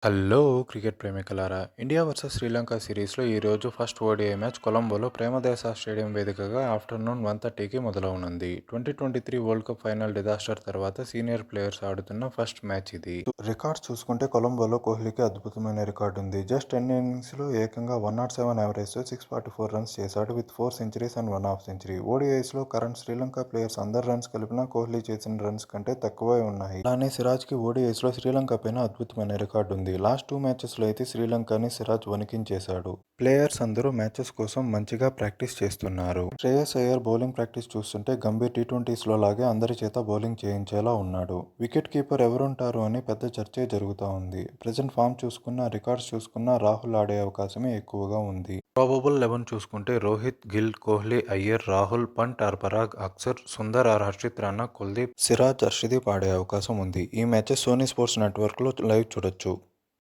Hello cricket ప్రేమికులారా! India versus Sri Lanka సిరీస్లో ఈరోజు ఫస్ట్ ఓడిఐ మ్యాచ్ కొలంబోలో ప్రేమదేశ స్టేడియం వేదికగా ఆఫ్టర్నూన్ 1:30కి మొదలవనుంది. 2023 వరల్డ్ కప్ ఫైనల్ డిజాస్టర్ తర్వాత సీనియర్ ప్లేయర్స్ ఆడుతున్న ఫస్ట్ మ్యాచ్ ఇది. రికార్డ్స్ చూసుకుంటే కొలంబోలో కోహ్లీకి అద్భుతమైన రికార్డు ఉంది. జస్ట్ 10 ఇన్నింగ్స్లో ఏకంగా 107 యావరేజ్తో 644 రన్స్ చేశాడు with 4 centuries and 1 half century. ఓడిఐస్లో కరెంట్ శ్రీలంక ప్లేయర్స్ అందరు రన్స్ కలిపినా కోహ్లీ చేసిన రన్స్ కంటే తక్కువే ఉన్నాయి. అలానే సిరాజ్కి ఓడిఐస్లో శ్రీలంక పైన అద్భుతమైన రికార్డు ఉంది. లాస్ట్ 2 మ్యాచెస్లో అయితే శ్రీలంకని సిరాజ్ వణికించేశాడు. ప్లేయర్స్ అందరూ మ్యాచెస్ కోసం మంచిగా ప్రాక్టీస్ చేస్తున్నారు. శ్రేయస్ అయ్యర్ బౌలింగ్ ప్రాక్టీస్ చూస్తుంటే గంభీర్ టీ20స్లో లాగే అందరి చేత బౌలింగ్ చేయించేలా ఉన్నాడు. వికెట్ కీపర్ ఎవరుంటారు అని పెద్ద చర్చే జరుగుతూ ఉంది. ప్రెజెంట్ ఫామ్ చూసుకున్నా, రికార్డ్స్ చూసుకున్నా రాహుల్ ఆడే అవకాశమే ఎక్కువగా ఉంది. ప్రాబబుల్ 11 చూసుకుంటే రోహిత్, గిల్, కోహ్లీ, అయ్యర్, రాహుల్, పంట్ ఆర్ పరాగ్, అక్సర్, సుందర్ ఆర్ హర్షిత్ రాణా, కుల్దీప్, సిరాజ్, అర్షదీప్ ఆడే అవకాశం ఉంది. ఈ మ్యాచెస్ సోనీ స్పోర్ట్స్ నెట్వర్క్లో లైవ్ చూడొచ్చు.